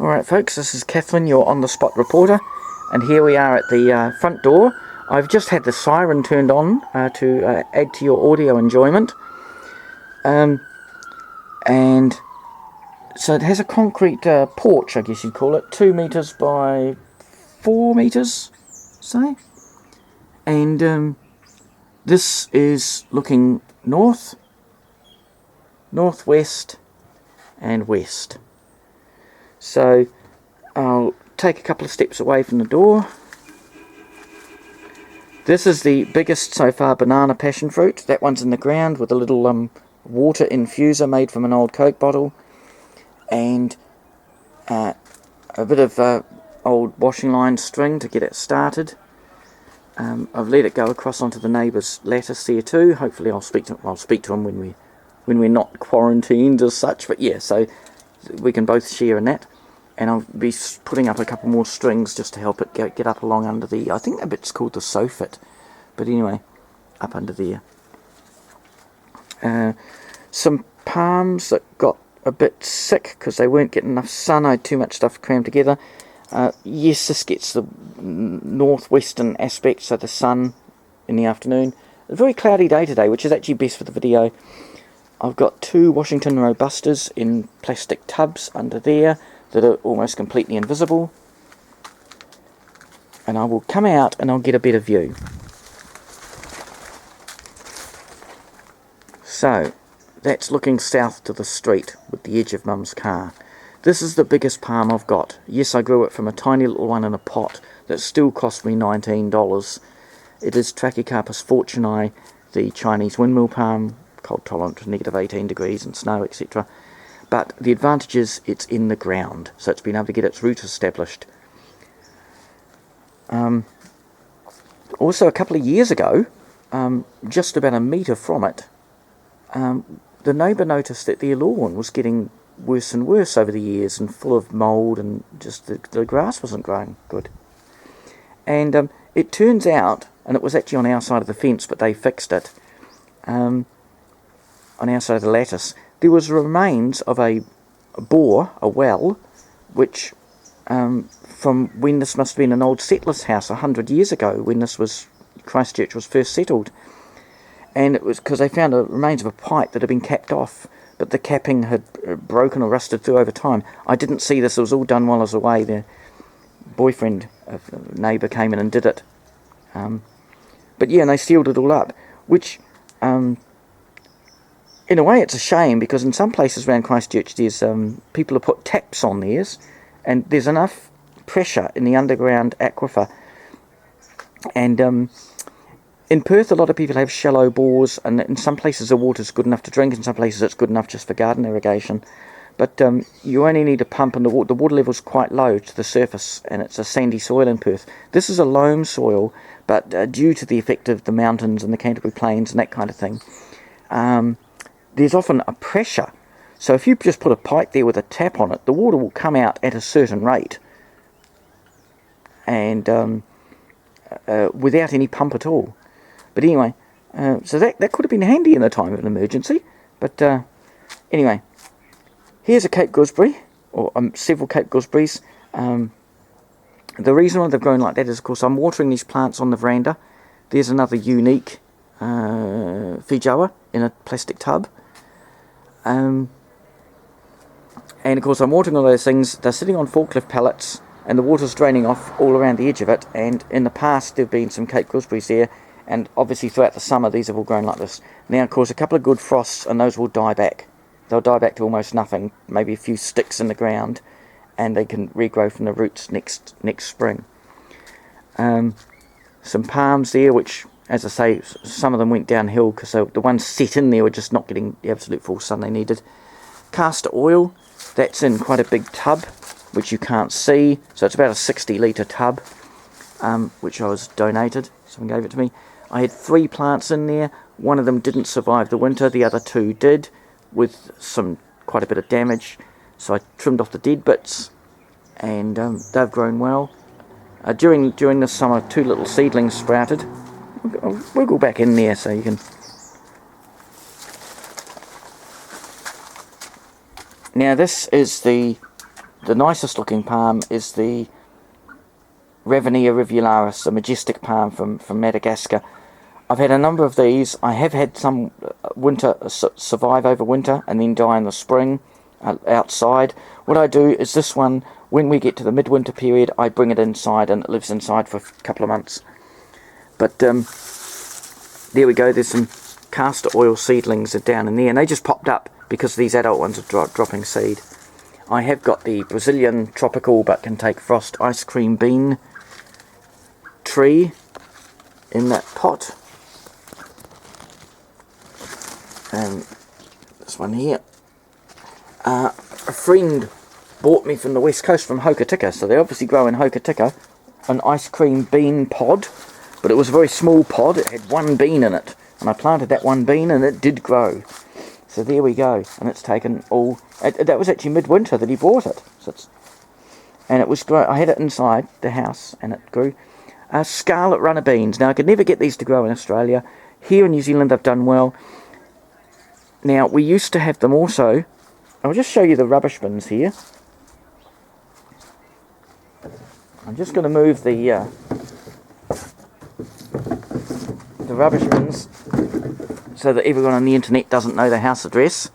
Alright folks, this is Catherine, your on-the-spot reporter, and here we are at the front door. I've just had the siren turned on to add to your audio enjoyment. And so it has a concrete porch, I guess you'd call it, 2 metres by 4 metres, say. And this is looking north, northwest and west. So I'll take a couple of steps away from the door. This is the biggest so far banana passion fruit. That one's in the ground with a little water infuser made from an old Coke bottle, and a bit of old washing line string to get it started. I've let it go across onto the neighbour's lattice there too. Hopefully I'll speak to him when we're not quarantined as such. But yeah, so we can both share in that. And I'll be putting up a couple more strings just to help it get up along under the, I think that bit's called the soffit, but anyway, up under there. Some palms that got a bit sick because they weren't getting enough sun. I had too much stuff crammed together. Yes, this gets the northwestern aspect, so the sun in the afternoon. A very cloudy day today, which is actually best for the video. I've got 2 Washington Robustas in plastic tubs under there that are almost completely invisible, and I will come out and I'll get a better view. So that's looking south to the street with the edge of Mum's car. This is the biggest palm I've got. Yes, I grew it from a tiny little one in a pot that still cost me $19. It is Trachycarpus fortunei, the Chinese windmill palm, cold tolerant to -18 degrees and snow, etc. But the advantage is it's in the ground, so it's been able to get its roots established. Also, a couple of years ago, just about a metre from it, the neighbour noticed that their lawn was getting worse and worse over the years and full of mould, and just the grass wasn't growing good. And it turns out, and it was actually on our side of the fence, but they fixed it, on our side of the lattice, there was remains of a bore, a well, which from when this must have been an old settler's house 100 years ago, when Christchurch was first settled. And it was because they found the remains of a pipe that had been capped off, but the capping had broken or rusted through over time. I didn't see this, it was all done while I was away. The boyfriend of the neighbour came in and did it. But yeah, and they sealed it all up, which in a way it's a shame, because in some places around Christchurch there's people have put taps on theirs, and there's enough pressure in the underground aquifer. And in Perth a lot of people have shallow bores, and in some places the water's good enough to drink, in some places it's good enough just for garden irrigation. But you only need a pump, and the water level's quite low to the surface, and it's a sandy soil in Perth. This is a loam soil, but due to the effect of the mountains and the Canterbury Plains and that kind of thing, there's often a pressure. So if you just put a pipe there with a tap on it, the water will come out at a certain rate, and without any pump at all. But anyway, so that could have been handy in the time of an emergency. But anyway, here's a Cape gooseberry, or several Cape gooseberries. The reason why they've grown like that is, of course, I'm watering these plants on the veranda. There's another unique feijoa in a plastic tub. And of course I'm watering all those things. They're sitting on forklift pallets, and the water's draining off all around the edge of it. And in the past there have been some Cape gooseberries there, and obviously throughout the summer these have all grown like this. Now of course a couple of good frosts and those will die back. They'll die back to almost nothing, maybe a few sticks in the ground, and they can regrow from the roots next spring. Some palms there, which, as I say, some of them went downhill because the ones set in there were just not getting the absolute full sun they needed. Castor oil, that's in quite a big tub, which you can't see, so it's about a 60-litre tub, which I was donated, someone gave it to me. I had 3 plants in there. One of them didn't survive the winter, the other 2 did, with quite a bit of damage, so I trimmed off the dead bits, and they've grown well. During this summer 2 little seedlings sprouted. I'll wiggle back in there so you can... Now this is the the nicest looking palm is the Ravinia rivularis, the majestic palm from Madagascar. I've had a number of these. I have had some survive over winter and then die in the spring outside. What I do is this one, when we get to the midwinter period, I bring it inside and it lives inside for a couple of months. But there we go, there's some castor oil seedlings are down in there, and they just popped up because these adult ones are dropping seed. I have got the Brazilian tropical but can take frost ice cream bean tree in that pot. And this one here. A friend bought me from the west coast from Hokitika, so they obviously grow in Hokitika, an ice cream bean pod, but it was a very small pod. It had one bean in it, and I planted that one bean and it did grow. So there we go, and it's taken all. That was actually midwinter that he bought it, so and it was grow. I had it inside the house and it grew. Scarlet runner beans. Now I could never get these to grow in Australia. Here in New Zealand they've done well. Now we used to have them also. I'll just show you the rubbish bins here. I'm just going to move the rubbish bins so that everyone on the internet doesn't know the house address.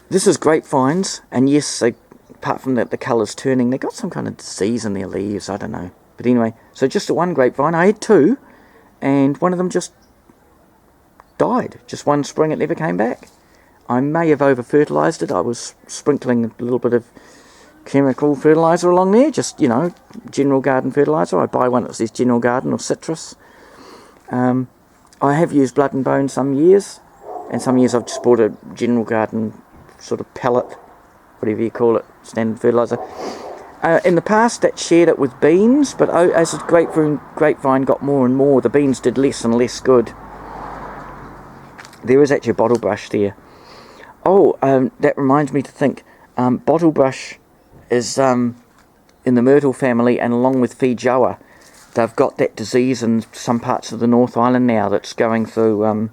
This is grapevines, and yes, apart from the colours turning, they've got some kind of disease in their leaves, I don't know. But anyway, so just the one grapevine. I had two, and one of them just died. Just one spring, it never came back. I may have over-fertilised it. I was sprinkling a little bit of chemical fertiliser along there, just, you know, general garden fertiliser. I buy one that says general garden or citrus. I have used blood and bone some years, and some years I've just bought a general garden sort of pellet, whatever you call it, standard fertiliser. In the past that shared it with beans, but as the grapevine got more and more, the beans did less and less good. There is actually a bottle brush there. Oh, that reminds me to think, bottle brush is in the myrtle family, and along with feijoa, they've got that disease in some parts of the North Island now that's going through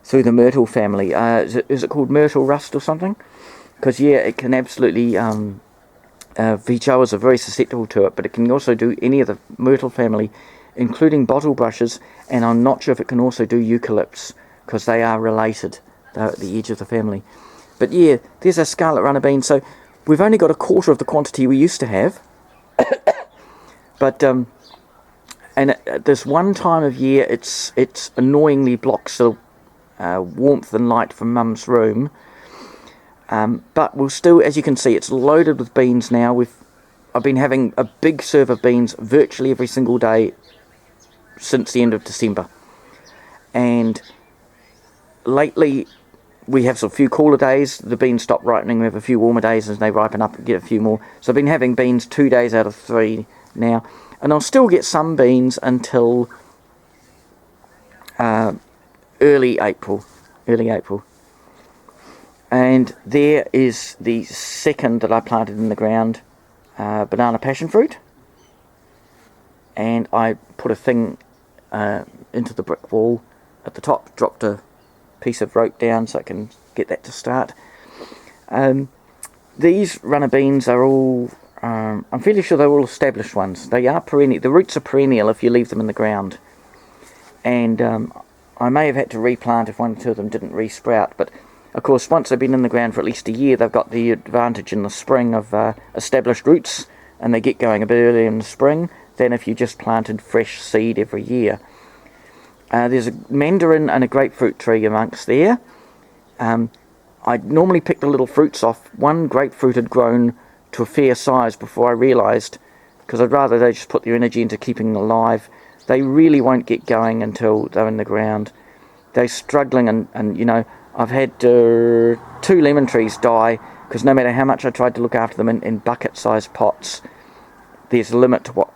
the myrtle family. Is it called myrtle rust or something? Because yeah, it can absolutely, feijoas are very susceptible to it, but it can also do any of the myrtle family, including bottle brushes, and I'm not sure if it can also do eucalypts, because they are related. They're at the edge of the family. But yeah, there's a scarlet runner bean. So we've only got a quarter of the quantity we used to have. But and at this one time of year, it's annoyingly blocks the warmth and light from Mum's room. But we'll still, as you can see, it's loaded with beans now. I've been having a big serve of beans virtually every single day since the end of December. And lately, we have a few cooler days, the beans stop ripening, we have a few warmer days and they ripen up and get a few more. So I've been having beans 2 days out of 3 now. And I'll still get some beans until early April. And there is the second that I planted in the ground, banana passion fruit. And I put a thing into the brick wall at the top, dropped a piece of rope down so I can get that to start. These runner beans are all, I'm fairly sure they're all established ones. They are perennial. The roots are perennial if you leave them in the ground. And I may have had to replant if one or two of them didn't re-sprout, but of course once they've been in the ground for at least a year, they've got the advantage in the spring of established roots, and they get going a bit earlier in the spring than if you just planted fresh seed every year. There's a mandarin and a grapefruit tree amongst there. I normally pick the little fruits off. One grapefruit had grown to a fair size before I realised, because I'd rather they just put their energy into keeping them alive. They really won't get going until they're in the ground. They're struggling, and you know, I've had 2 lemon trees die, because no matter how much I tried to look after them in bucket-sized pots, there's a limit to what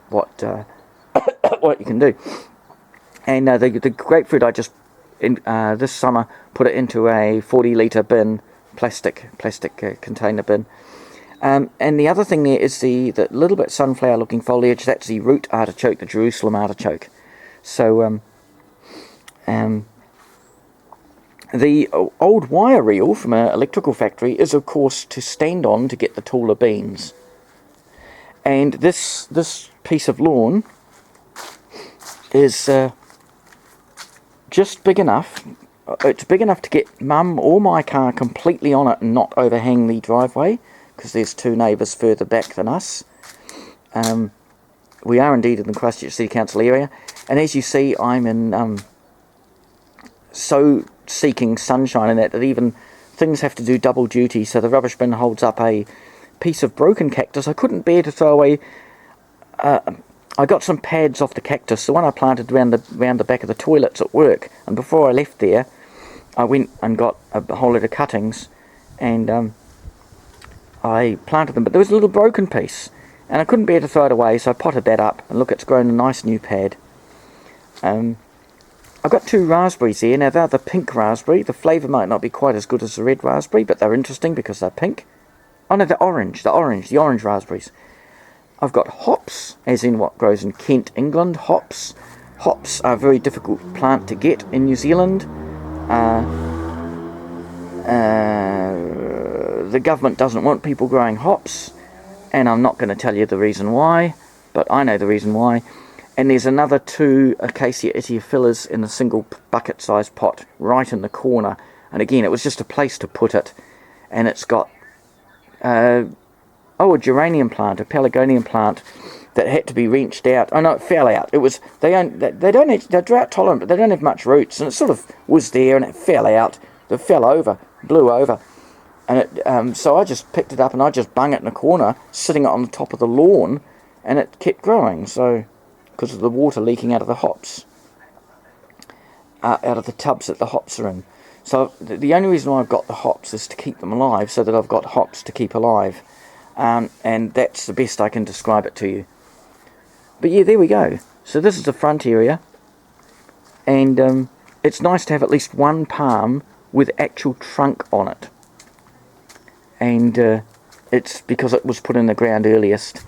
what you can do. And the grapefruit, I just this summer put it into a 40-litre bin, plastic container bin. And the other thing there is the little bit sunflower-looking foliage. That's the root artichoke, the Jerusalem artichoke. So The old wire reel from an electrical factory is, of course, to stand on to get the taller beans. And this piece of lawn is just big enough. It's big enough to get Mum or my car completely on it and not overhang the driveway, because there's two neighbours further back than us. We are indeed in the Christchurch City Council area, and as you see, I'm in so seeking sunshine and that even things have to do double duty. So the rubbish bin holds up a piece of broken cactus. I couldn't bear to throw away. I got some pads off the cactus, the one I planted round the back of the toilets at work, and before I left there I went and got a whole lot of cuttings and I planted them, but there was a little broken piece and I couldn't bear to throw it away, so I potted that up, and look, it's grown a nice new pad. I've got two raspberries here. Now they're the pink raspberry. The flavour might not be quite as good as the red raspberry, but they're interesting because they're pink. Oh no, the orange raspberries. I've got hops, as in what grows in Kent, England. Hops are a very difficult plant to get in New Zealand. The government doesn't want people growing hops, and I'm not going to tell you the reason why, but I know the reason why. And there's another two Acacia etiophyllus in a single bucket-sized pot right in the corner. And again, it was just a place to put it. And it's got a geranium plant, a pelargonium plant that had to be wrenched out. Oh no, it fell out. It was they're drought tolerant, but they don't have much roots, and it sort of was there and it fell out. It fell over, blew over, and it. So I just picked it up and I just bung it in a corner, sitting on the top of the lawn, and it kept growing. So, because of the water leaking out of the hops, out of the tubs that the hops are in. So the only reason why I've got the hops is to keep them alive, so that I've got hops to keep alive. And that's the best I can describe it to you. But yeah, there we go. So this is the front area, and it's nice to have at least one palm with actual trunk on it. And it's because it was put in the ground earliest.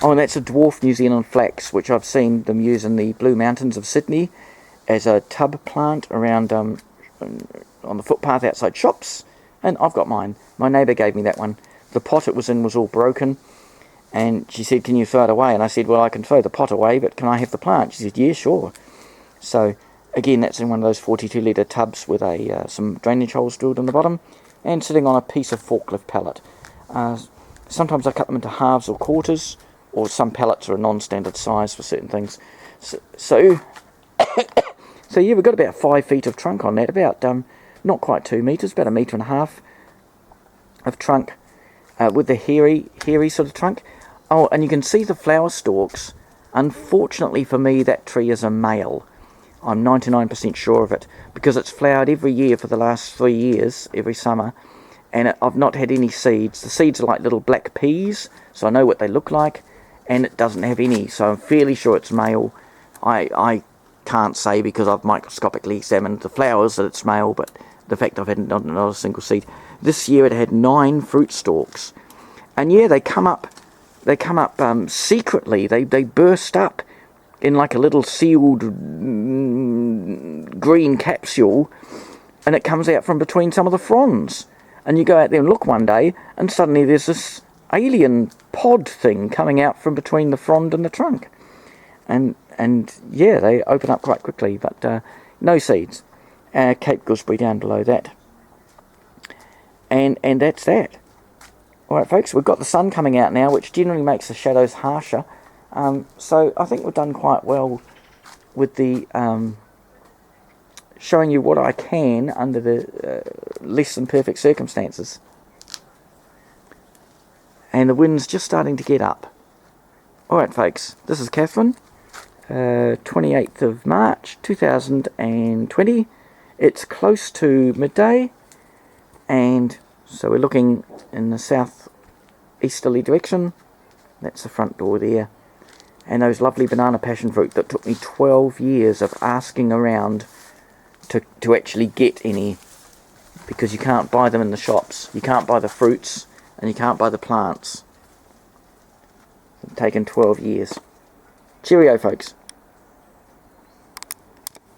Oh, and that's a dwarf New Zealand flax, which I've seen them use in the Blue Mountains of Sydney as a tub plant around on the footpath outside shops. And I've got mine. My neighbour gave me that one. The pot it was in was all broken, and she said, "Can you throw it away?" And I said, "Well, I can throw the pot away, but can I have the plant?" She said, "Yeah, sure." So again, that's in one of those 42-litre tubs with some drainage holes drilled in the bottom, and sitting on a piece of forklift pallet. Sometimes I cut them into halves or quarters, or some pallets are a non-standard size for certain things. So yeah, we've got about 5 feet of trunk on that, about not quite 2 metres, about 1.5 metres of trunk, with the hairy sort of trunk. Oh, and you can see the flower stalks. Unfortunately for me, that tree is a male. I'm 99% sure of it, because it's flowered every year for the last 3 years, every summer, and I've not had any seeds. The seeds are like little black peas, so I know what they look like, and it doesn't have any, so I'm fairly sure it's male. I can't say because I've microscopically examined the flowers that it's male, but the fact I've had not a single seed. This year it had 9 fruit stalks, and yeah, they come up secretly. They burst up in like a little sealed green capsule, and it comes out from between some of the fronds. And you go out there and look one day, and suddenly there's this alien pod thing coming out from between the frond and the trunk. And yeah, they open up quite quickly, but no seeds. Cape gooseberry down below that. And that's that. Alright folks, we've got the sun coming out now, which generally makes the shadows harsher. So I think we've done quite well with the showing you what I can under the less than perfect circumstances. And the wind's just starting to get up. Alright folks, this is Catherine, 28th of March 2020. It's close to midday, and so we're looking in the south easterly direction. That's the front door there. And those lovely banana passion fruit that took me 12 years of asking around to actually get any, because you can't buy them in the shops. You can't buy the fruits, and you can't buy the plants. It's taken 12 years. Cheerio, folks.